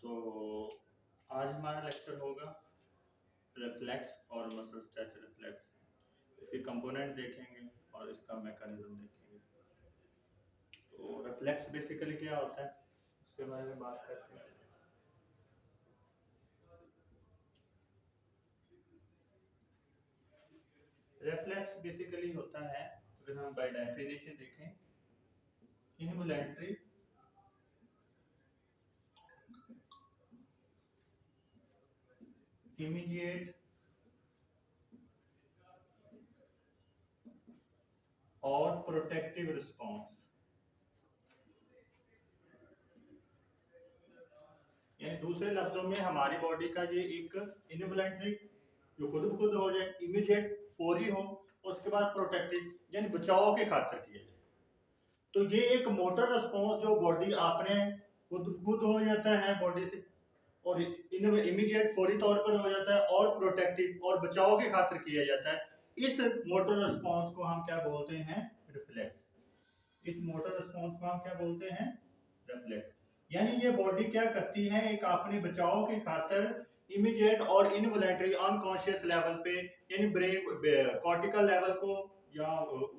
तो आज हमारा लेक्चर होगा रिफ्लेक्स और मसल स्ट्रेच रिफ्लेक्स। इसके कंपोनेंट देखेंगे और इसका मैकेनिज्म देखेंगे। तो रिफ्लेक्स बेसिकली क्या होता है उसके बारे में बात करते हैं। रिफ्लेक्स बेसिकली होता है, अगर हम बाय डेफिनेशन देखें, इनवॉलेंटरी इमीडिएट और प्रोटेक्टिव रिस्पॉन्स। यानी दूसरे लफ्जों में हमारी बॉडी का ये एक इनवॉलेंटरी जो खुद ब खुद हो जाए, इमीडिएट फौरी हो, और उसके बाद प्रोटेक्टिव यानी बचाव के खातिर किया जाए। तो ये एक मोटर रिस्पॉन्स जो बॉडी आपने खुद खुद हो जाता है बॉडी से, और इमीडिएट फौरी तौर पर हो जाता है, और प्रोटेक्टिव और बचाव के खातिर किया जाता है। इस मोटर रिस्पॉन्स को हम क्या बोलते हैं? रिफ्लेक्स। इस मोटर रिस्पॉन्स को हम क्या बोलते हैं? रिफ्लेक्स। यानी ये बॉडी क्या करती है, एक अपने बचाव की खातिर इमीडिएट और इनवॉलेंटरी अनकॉन्शियस लेवल पे, यानी ब्रेन कॉर्टिकल लेवल को या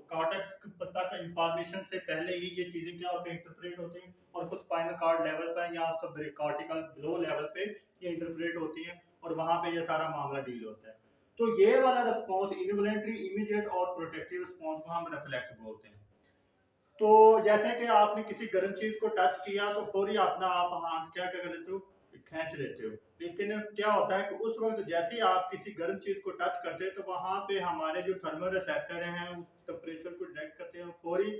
कॉर्टेक्स तक इंफॉर्मेशन से पहले ही ये चीजें क्या होती हैं, इंटरप्रेट होती हैं, और कुछ स्पाइनल कॉर्ड लेवल पर या सब कॉर्टिकल बिलो लेवल पे ये इंटरप्रेट होती हैं, और वहां पे ये सारा मामला डील होता है। तो ये वाला रिस्पॉन्स इनवॉलेंटरी, इमीडिएट और प्रोटेक्टिव रिस्पॉन्स को हम रिफ्लेक्स बोलते हैं। तो जैसे कि आपने किसी गर्म चीज को टच किया तो फौरी अपना आप हाथ क्या क्या कर लेते हो, खींच लेते हो। लेकिन क्या होता है कि उस वक्त जैसे ही आप किसी गर्म चीज को टच करते हैं तो वहां पे हमारे जो थर्मल रिसेप्टर हैं उस टेम्परेचर को डिटेक्ट करते हैं, फौरी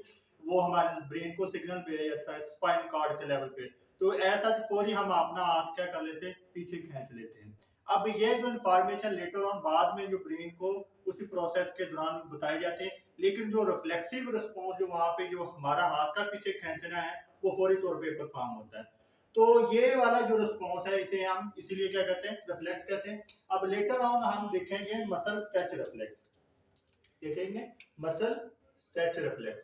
वो हमारे ब्रेन को सिग्नल भेज जाता है स्पाइनल कॉर्ड के लेवल पे। तो ऐसा फौरी हम अपना हाथ क्या कर लेते हैं, पीछे खींच लेते हैं। अब ये जो इन्फॉर्मेशन लेटर ऑन बाद में जो ब्रेन को उसी प्रोसेस के दौरान बताई जाती है, लेकिन जो रिफ्लेक्सिव रिस्पॉन्स जो वहां पे जो हमारा हाथ का पीछे खींचना है वो फौरी तौर पे परफॉर्म होता है। तो ये वाला जो रिस्पॉन्स है इसे हम इसीलिए क्या कहते हैं, रिफ्लेक्स कहते हैं। अब लेटर ऑन हम देखेंगे मसल स्ट्रेच रिफ्लेक्स, देखेंगे मसल स्ट्रेच रिफ्लेक्स।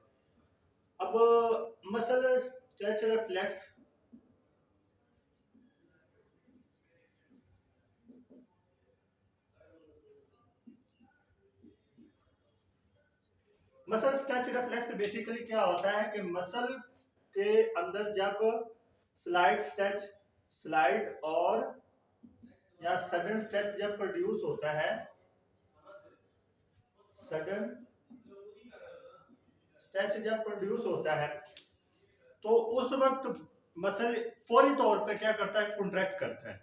अब muscle stretch reflex muscle stretch reflex basically क्या होता है कि मसल के अंदर जब स्लाइड और या सडन स्ट्रेच जब प्रोड्यूस होता है, सडन स्ट्रेच जब प्रोड्यूस होता है तो उस वक्त मसल फौरी तौर पे क्या करता है, कॉन्ट्रैक्ट करता है।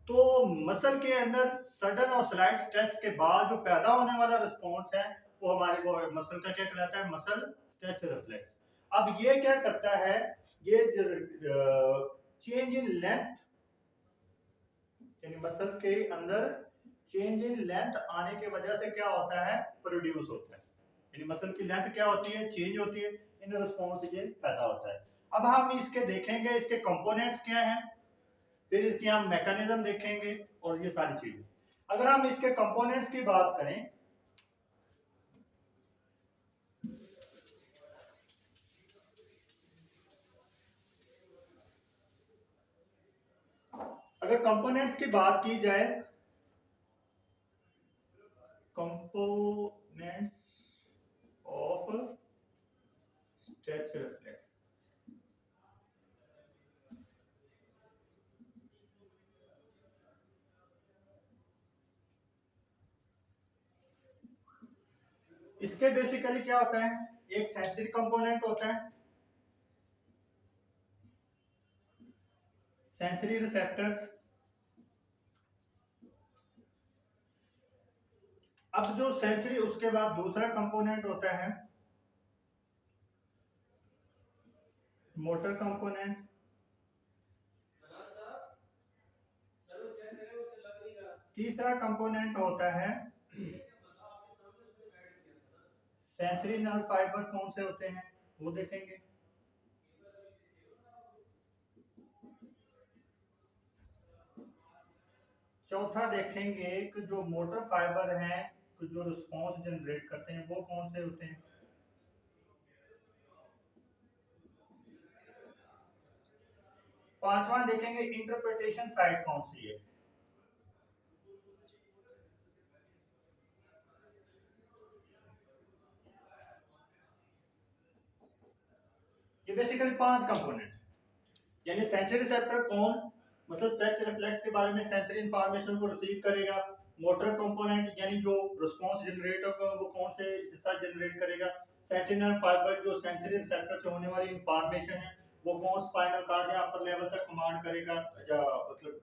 तो मसल के अंदर सडन और स्लाइड स्ट्रेच के बाद जो पैदा होने वाला रिस्पॉन्स है वो हमारे मसल का क्या कहलाता है, मसल स्ट्रेच रिफ्लेक्स। अब ये क्या करता है, ये चेंज इन लेंथ, यानी मसल के अंदर चेंज इन लेंथ आने की वजह से क्या होता है, प्रोड्यूस होता है। यानी मसल की लेंथ क्या होती है, चेंज होती है, इन रिस्पॉन्स ये पैदा होता है। अब हम इसके देखेंगे इसके कंपोनेंट्स क्या हैं, फिर इसकी हम मैकेनिज्म देखेंगे और ये सारी चीजें। अगर हम इसके कंपोनेंट्स की बात करें, अगर कंपोनेंट्स की बात की जाए, कंपोनेंट्स ऑफ स्ट्रेच रिफ्लेक्स, इसके बेसिकली क्या होता है, एक सेंसरी कंपोनेंट होता है, सेंसरी रिसेप्टर्स। अब जो सेंसरी, उसके बाद दूसरा कंपोनेंट होता है मोटर कंपोनेंट, तीसरा कंपोनेंट होता है सेंसरी नर्व फाइबर्स। कौन से होते हैं वो देखेंगे। चौथा देखेंगे कि जो मोटर फाइबर हैं तो जो रिस्पॉन्स जनरेट करते हैं वो कौन से होते हैं। पांचवा देखेंगे इंटरप्रिटेशन साइट कौन सी है। ये बेसिकली 5 कंपोनेंट, यानी सेंसरी रिसेप्टर कौन, मतलब टच रिफ्लेक्स के बारे में सेंसरी इंफॉर्मेशन को रिसीव करेगा। मोटर कंपोनेंट यानी जो रिस्पांस जनरेट होगा वो कौन से हिस्सा जनरेट करेगा। सेंसरी नर्व फाइबर जो सेंसरी रिसेप्टर से होने वाली इंफॉर्मेशन है वो कौन स्पाइनल कॉर्ड या अपर लेवल तक कमांड करेगा या मतलब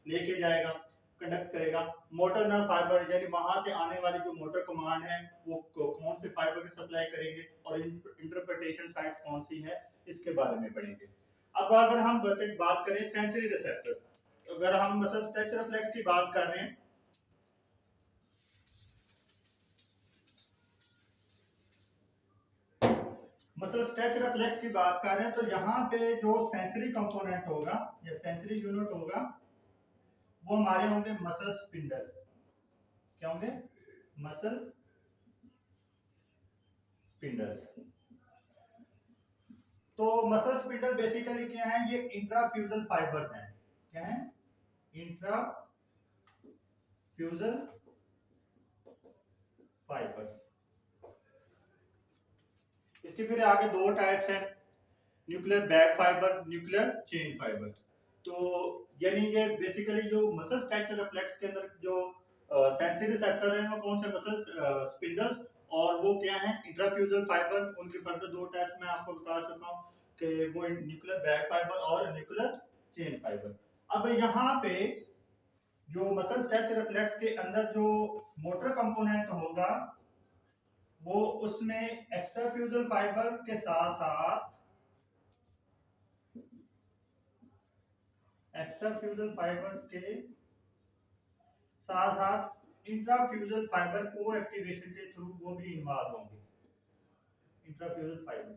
लेके जाएगा, कंडक्ट करेगा। मोटर नर्व फाइबर यानी वहां से आने वाली जो मोटर कमांड है वो कौन से फाइबर की सप्लाई करेंगे, और इंटरप्रिटेशन साइट कौन सी है इसके बारे में पढ़ेंगे। अब अगर हम बात करें सेंसरी रिसेप्टर, अगर हम मसल टच रिफ्लेक्स की बात कर रहे हैं, मसल स्ट्रेच रिफ्लेक्स की बात कर रहे हैं, तो यहाँ पे जो सेंसरी कंपोनेंट होगा या सेंसरी यूनिट होगा वो हमारे होंगे मसल स्पिंडल। क्या होंगे? Muscle spindle. तो मसल स्पिंडल बेसिकली क्या है, ये इंट्राफ्यूजल फाइबर्स हैं। क्या है? Intrafusal fibres. इसके फिर आगे दो टाइप्स हैं, nuclear back fibre, nuclear chain fibre. तो यानी ये बेसिकली जो मसल स्ट्रक्चर रिफ्लेक्स के अंदर जो सेंसरी रिसेप्टर है वो कौन से मसल स्पिंडल्स, और वो क्या है इंट्राफ्यूजल फाइबर। उनके फर्दर दो टाइप्स मैं आपको बता चुका हूँ कि वो न्यूक्लियर बैक फाइबर और न्यूक्लियर चेन फाइबर। अब यहाँ पे जो मसल स्ट्रक्चर रिफ्लेक्स के अंदर जो मोटर कंपोनेंट होगा वो उसमें एक्स्ट्राफ्यूजल फाइबर के साथ साथ एक्स्ट्राफ्यूजल फाइबर्स के साथ साथ इंट्राफ्यूजल फाइबर को एक्टिवेशन के थ्रू वो भी इन्वॉल्व होंगे। इंट्राफ्यूजल फाइबर,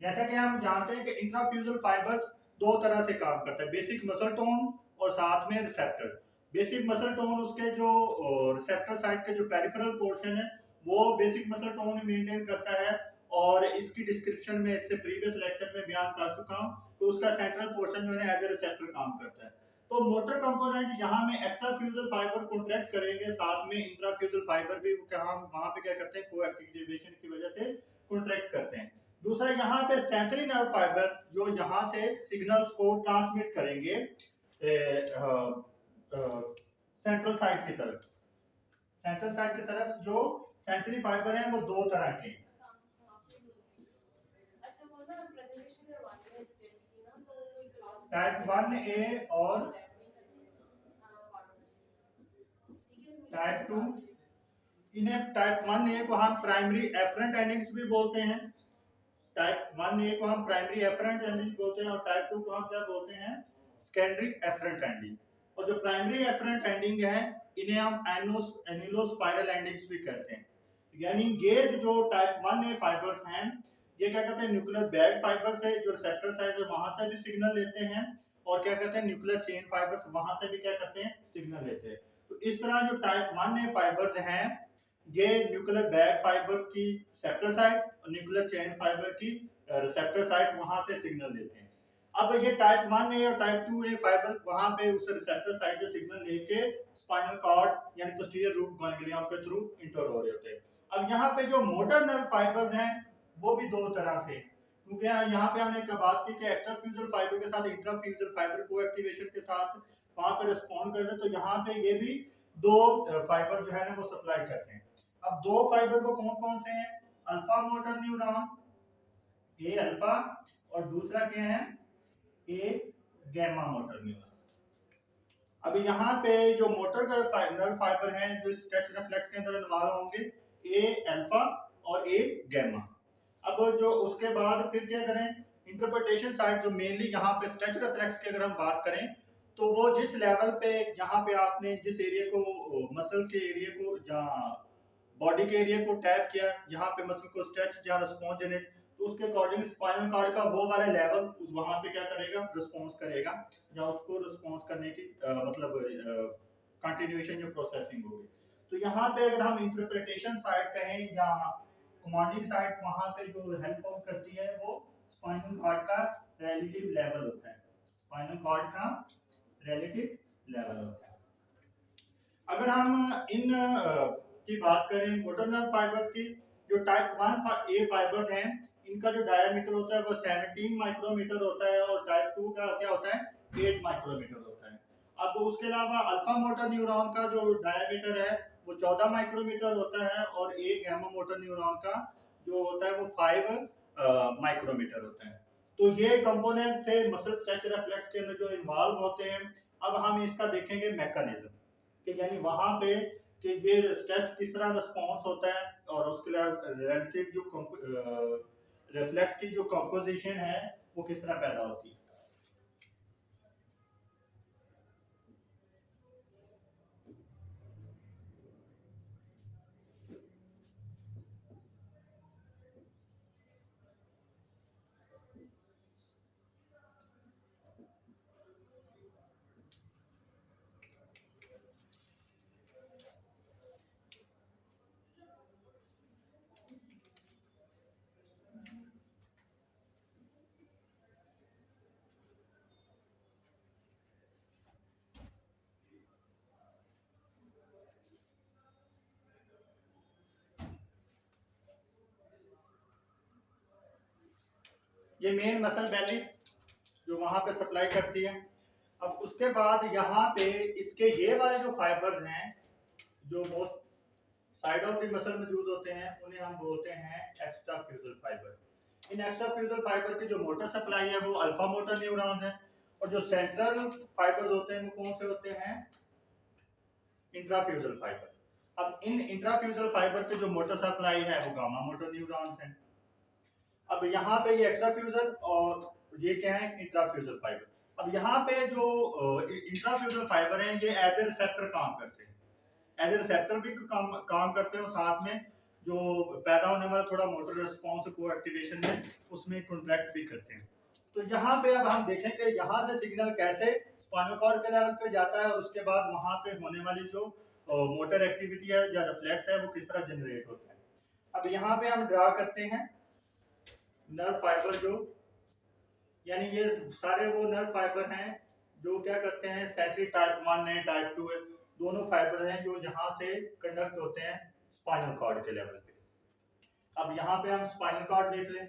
जैसा कि हम जानते हैं कि इंट्राफ्यूजल फाइबर्स दो तरह से काम करता है, बेसिक मसल टोन और साथ में रिसेप्टर। बेसिक मसल टोन उसके जो रिसेप्टर साइड के जो पेरिफेरल पोर्शन है वो बेसिक मसल टोन मेंटेन करता है, और इसकी डिस्क्रिप्शन में इससे प्रीवियस लेक्चर में बयान कर चुका हूं। तो उसका सेंट्रल पोर्शन जो है एज ए रिसेप्टर काम करता है। तो मोटर कंपोनेंट यहाँ में एक्स्ट्राफ्यूजल फाइबर कॉन्ट्रैक्ट करेंगे, साथ में इंट्राफ्यूजल फाइबर भी वहां पे क्या करते हैं, को-एक्टिवेशन की वजह से कॉन्ट्रैक्ट करते हैं। दूसरा यहाँ पे सेंसरी नर्व फाइबर जो यहाँ से सिग्नल्स को ट्रांसमिट करेंगे सेंट्रल साइड की तरफ। सेंट्रल साइड की तरफ जो सेंसरी फाइबर हैं वो दो तरह के, टाइप 1A और टाइप 2। इन्हें टाइप 1A को हम प्राइमरी एफरेंट एंडिंग्स भी बोलते हैं। टाइप 1A को हम प्राइमरी एफरेंट एंडिंग बोलते हैं, और टाइप 2 को हम क्या बोलते हैं, सेकेंडरी एफरेंट एंडिंग। और जो प्राइमरी एफरेंट एंडिंग है इन्हें हम एनिलोस्पाइरल एंडिंग्स भी कहते हैं। यानी ये जो टाइप 1A फाइबर्स हैं ये क्या कहते हैं, न्यूक्लियर बैग फाइबर से जो रिसेप्टर साइड है वहां से भी सिग्नल लेते हैं, और क्या कहते हैं न्यूक्लियर चेन फाइबर्स वहां से भी क्या करते हैं, सिग्नल लेते हैं। तो इस तरह जो टाइप 1A फाइबर्स हैं ये न्यूक्लियर बैग फाइबर की रिसेप्टर साइड और न्यूक्लियर चेन फाइबर की रिसेप्टर साइड वहां से सिग्नल देते हैं। अब ये टाइप 1A और टाइप 2A फाइबर वहां पे उस रिसेप्टर साइड से सिग्नल लेके स्पाइनल कॉर्ड यानी पोस्टीरियर रूट गैंग्लियन के थ्रू इंटर हो रहे होते हैं। अब यहाँ पे जो मोटर नर्व फाइबर्स हैं वो भी दो तरह से, क्योंकि यहाँ पे हमने बात की कि एक्स्ट्राफ्यूजल फाइबर के साथ इंट्राफ्यूजल फाइबर को एक्टिवेशन के साथ वहां पे रिस्पॉन्ड करते हैं, तो यहाँ पे ये भी दो फाइबर जो है ना वो सप्लाई करते हैं। अब दो फाइबर वो कौन कौन से हैं, अल्फा मोटर न्यूरॉन ए अल्फा, और दूसरा क्या है ए गैमा मोटर न्यूरॉन। अभी यहाँ पे जो मोटर का नर्व फाइबर हैं जो स्ट्रेच रिफ्लेक्स के अंदर इन्वॉल्व होंगे, ए अल्फा और ए गैमा। अब जो उसके बाद फिर क्या करें, इंटरप्रिटेशन साइड जो मेनली यहाँ पे स्ट्रेच रिफ्लेक्स की अगर हम बात करें तो वो जिस लेवल पे यहाँ पे आपने जिस एरिया को मसल के एरिया को जहाँ बॉडी के एरिया को टैप किया, यहाँ पे मसल को स्ट्रेच या रिस्पॉन्स जनरेट, तो उसके अकॉर्डिंग स्पाइनल कॉर्ड का वो वाला लेवल वहां पे क्या करेगा, रिस्पॉन्स करेगा, या उसको रिस्पॉन्स करने की मतलब कंटिन्यूएशन जो प्रोसेसिंग होगी। तो यहाँ पे अगर हम इंटरप्रिटेशन साइड कहें या कमांडिंग साइड, वहां पे जो हेल्प आउट करती है वो स्पाइनल कॉर्ड का रिलेटिव लेवल होता है, स्पाइनल कॉर्ड का रिलेटिव लेवल होता है। अगर हम इन की बात करें मोटर नर्व फाइबर्स की, जो टाइप 1 ए फाइबर्स हैं, इनका जो डायमीटर होता है वो 17 माइक्रोमीटर होता है और टाइप 2 का क्या होता है 8 माइक्रोमीटर होता है। अब उसके अलावा अल्फा मोटर न्यूरॉन का जो डायमीटर है वो 14 माइक्रोमीटर होता है और एक गैमा मोटर न्यूरॉन का जो होता है वो 5 माइक्रोमीटर होता है। तो ये कंपोनेंट थे मसल स्ट्रेच रिफ्लेक्स के अंदर जो इन्वॉल्व होते हैं। अब हम इसका देखेंगे मैकेनिज्म कि यानी वहां पे कि ये स्ट्रेच किस तरह रिस्पॉन्स होता है और उसके रिलेटिव जो रिफ्लेक्स की जो कंपोजिशन है वो किस तरह पैदा होती है। ये मेन मसल बैली जो वहां पे सप्लाई करती है। अब उसके बाद यहाँ पे इसके ये वाले जो फाइबर्स हैं जो most side of the muscle मौजूद होते हैं उन्हें हम बोलते हैं एक्स्ट्रा फ्यूजल फाइबर। इन एक्स्ट्रा फ्यूजल फाइबर की जो मोटर सप्लाई है वो अल्फा मोटर न्यूरॉन है और जो सेंट्रल फाइबर्स होते हैं वो कौन से होते हैं इंट्राफ्यूजल फाइबर। अब इन इंट्राफ्यूजल फाइबर की जो मोटर सप्लाई है वो गामा मोटर न्यूरॉन्स हैं। अब यहाँ पे ये एक्स्ट्रा फ्यूजल और ये क्या है इंट्राफ्यूजल फाइबर। अब यहाँ पे जो इंट्राफ्यूजल फाइबर हैं ये एज ए रिसेप्टर काम करते हैं, एज ए रिसेप्टर भी काम करते हैं और साथ में जो पैदा होने वाला थोड़ा मोटर रिस्पॉन्स को एक्टिवेशन में उसमें कॉन्ट्रैक्ट भी करते हैं। तो यहाँ पे अब हम देखें कि यहाँ से सिग्नल कैसे स्पाइनल कॉर्ड के लेवल पे जाता है और उसके बाद वहाँ पे होने वाली जो मोटर एक्टिविटी है या रिफ्लेक्स है वो किस तरह जनरेट होता है। अब यहाँ पे हम ड्रा करते हैं नर्व फाइबर जो यानी ये सारे वो नर्व फाइबर हैं जो क्या करते हैं सेंसरी टाइप 1 है टाइप 2 है, दोनों फाइबर हैं जो यहाँ से कंडक्ट होते हैं स्पाइनल कॉर्ड के लेवल पे। अब यहाँ पे हम स्पाइनल कॉर्ड देख लें।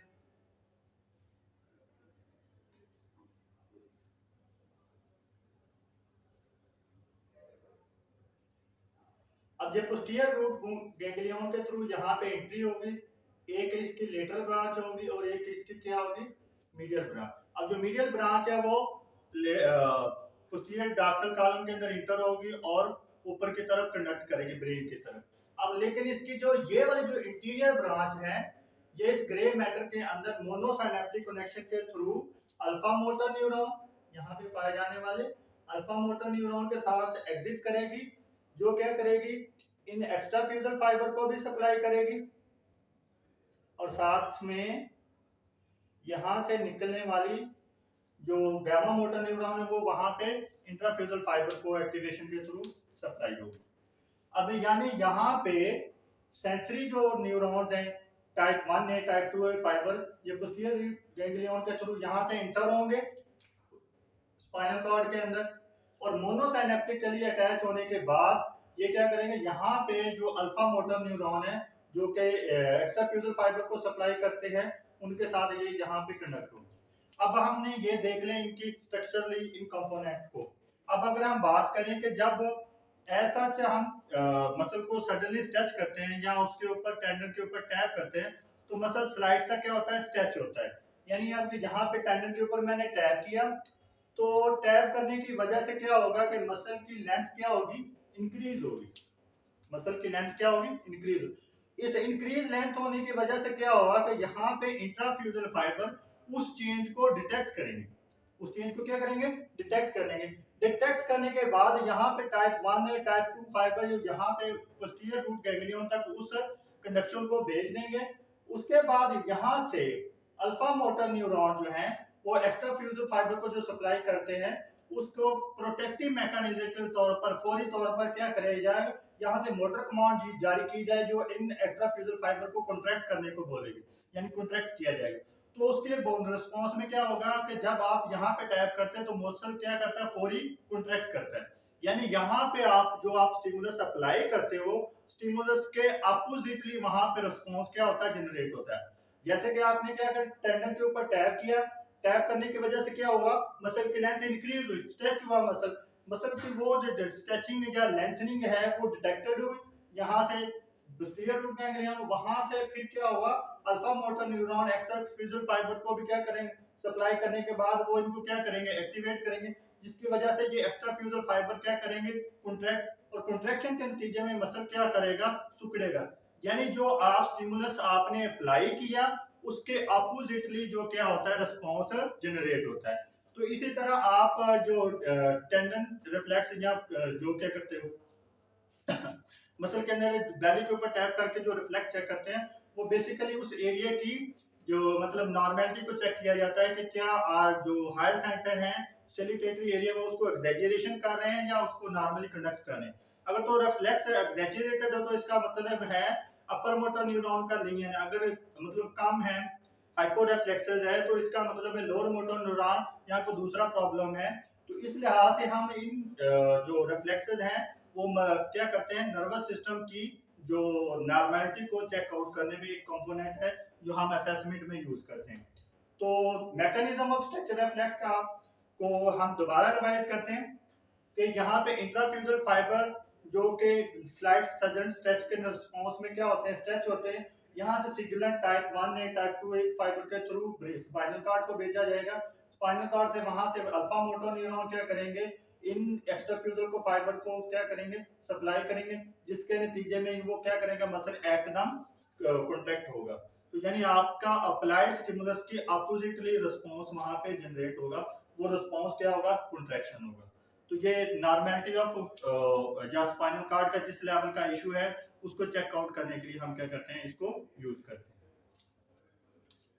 अब ये पोस्टीरियर रूट गैंग्लियन के थ्रू यहाँ पे एंट्री होगी, एक इसकी लेटरल ब्रांच होगी और एक इसकी क्या होगी मीडियल ब्रांच। अब जो मीडियल ब्रांच है वो पोस्टीरियर डॉर्सल कॉलम के अंदर इंटर होगी और ऊपर की तरफ कंडक्ट करेगी ब्रेन की तरफ। अब लेकिन इसकी जो ये वाली जो इंटीरियर ब्रांच है ये इस ग्रे मैटर के अंदर मोनोसाइनेप्टिक कनेक्शन के थ्रू अल्फा मोटर न्यूरॉन यहाँ पे पाए जाने वाले अल्फा मोटर न्यूरॉन के साथ एग्जिट करेगी जो क्या करेगी इन एक्स्ट्रा फ्यूजल फाइबर को भी सप्लाई करेगी और साथ में यहां से निकलने वाली जो गैमा मोटर न्यूरॉन है वो वहां पे इंट्राफ्यूजल फाइबर को एक्टिवेशन के थ्रू सप्लाई होगी। अब यानी यहाँ पे सेंसरी जो न्यूरॉन्स हैं टाइप 1 है टाइप 2 है फाइबर ये पोस्टीरियर गैंग्लियन के थ्रू यहाँ से इंटर होंगे स्पाइनल कॉर्ड के अंदर और मोनोसाइनेप्टिकली अटैच होने के बाद ये क्या करेंगे यहाँ पे जो अल्फा मोटर न्यूरॉन है जो कि एक्स्ट्रा फ्यूजल फाइबर को सप्लाई करते हैं उनके साथ ये यहाँ पे कनेक्ट होंगे। अब हमने ये देख लें इनकी स्ट्रक्चरली इन कंपोनेंट को। अब अगर हम बात करें कि जब ऐसा हम मसल को सडनली स्ट्रेच करते हैं या उसके ऊपर टेंडन के ऊपर टैप करते हैं तो मसल स्लाइड सा क्या होता है स्ट्रेच होता है। यानी अब यहाँ पे टेंडन के ऊपर मैंने टैप किया तो टैप करने की वजह से क्या होगा कि मसल की लेंथ क्या होगी इंक्रीज होगी, मसल की लेंथ क्या होगी इंक्रीज होगी। इस इंक्रीज लेंथ होने की वजह से क्या होगा कि यहाँ पे इंट्राफ्यूजल फाइबर उस चेंज को डिटेक्ट करेंगे, उस चेंज को क्या करेंगे डिटेक्ट करेंगे। डिटेक्ट करने के बाद यहाँ पे टाइप 1 है टाइप 2 फाइबर जो यहाँ पे पोस्टीरियर रूट गैंग्लियन तक उस कंडक्शन को भेज देंगे। उसके बाद यहाँ से अल्फा मोटर न्यूरॉन जो है वो एक्स्ट्रा फ्यूजल फाइबर को जो सप्लाई करते हैं उसको प्रोटेक्टिव मैकेनिज्म के तौर पर फौरी तौर पर क्या किया जाएगा यहाँ से मोटर कमांड जारी की जाए जो इन एक्स्ट्रा फ्यूजल फाइबर को कॉन्ट्रैक्ट करने को बोलेगी यानी कॉन्ट्रैक्ट किया जाएगा। तो उसके रिस्पॉन्स में क्या होगा कि जब आप यहाँ पे टैप करते हैं तो मसल क्या करता है, फौरी कॉन्ट्रैक्ट करता है। यानी यहाँ पे आप स्टिमुलस अप्लाई करते हो, स्टिमुलस के अपोजिटली वहां पे रिस्पॉन्स क्या होता है, जनरेट होता है। जैसे कि आपने क्या कर टेंडन के ऊपर टैप किया, टैप करने की वजह से क्या हुआ, मसल की लेंथ इंक्रीज हुई, स्ट्रेच हुआ मसल, मसल की वो जो स्ट्रेचिंग या लेंथनिंग है वो डिटेक्टेड हुई। यहाँ से पोस्टीरियर रूट गैंग्लियन, वहां से फिर क्या हुआ, alpha motor neuron extrafusal fiber को भी क्या करेंगे, सप्लाई करने के बाद वो इनको क्या करेंगे, एक्टिवेट करेंगे, जिसकी वजह से ये एक्स्ट्रा फ्यूजल फाइबर क्या करेंगे, कॉन्ट्रैक्ट, और कॉन्ट्रैक्शन के नतीजे में मसल क्या करेगा, सिकुड़ेगा। यानी जो आप स्टिमुलस आपने अप्लाई किया उसके अपोजिटली जो क्या होता है, रिस्पॉन्स जनरेट होता है। तो इसी तरह आप जो टेंडन रिफ्लेक्स या जो क्या करते हो मसल के अंदर बैली के ऊपर टैप करके जो रिफ्लेक्स चेक करते हैं, वो बेसिकली उस एरिया की जो मतलब नॉर्मेलिटी को चेक किया जाता है कि क्या जो हायर सेंटर है सेलिटेटरी एरिया में उसको एग्जैजरेशन कर रहे हैं या उसको नॉर्मली कंडक्ट कर रहे हैं। अगर तो रिफ्लेक्स एग्जैजरेटेड हो तो इसका मतलब है अपर मोटर न्यूरॉन का नहीं है, अगर मतलब कम है हाइपोरेफ्लेक्सेस है तो इसका मतलब है लोअर मोटर न्यूरॉन या कोई दूसरा प्रॉब्लम है। तो इस लिहाज से हम इन जो रिफ्लेक्सेस हैं वो क्या करते हैं, नर्वस सिस्टम की जो नॉर्मेलिटी को चेक आउट करने में एक कंपोनेंट है जो हम असेसमेंट में यूज करते हैं। तो मैकेनिज्म ऑफ स्ट्रेच रिफ्लेक्स का को हम दोबारा रिवाइज करते हैं कि यहाँ पे इंट्राफ्यूजल फाइबर जो कि स्लाइड सडन स्ट्रेच के रिस्पॉन्स में क्या होते हैं, स्ट्रेच होते हैं। यहाँ से सिग्नल टाइप 1 या टाइप 2 एक फाइबर के थ्रू स्पाइनल कॉर्ड को भेजा जाएगा। स्पाइनल कॉर्ड से वहां से अल्फा मोटर न्यूरॉन क्या करेंगे, इन एक्स्ट्राफ्यूजल को फाइबर को क्या करेंगे, सप्लाई करेंगे, जिसके नतीजे में वो क्या करेंगे, मसल एकदम कॉन्ट्रैक्ट होगा। तो यानी आपका अप्लाइड स्टिमुलस के अपोजिटली रिस्पॉन्स वहां पे जनरेट होगा, वो रिस्पॉन्स क्या होगा, कॉन्ट्रैक्शन होगा। तो ये नॉर्मेलिटी ऑफ जो स्पाइनल कॉर्ड का जिस लेवल का इशू है उसको चेक आउट करने के लिए हम क्या करते हैं, इसको यूज करते हैं।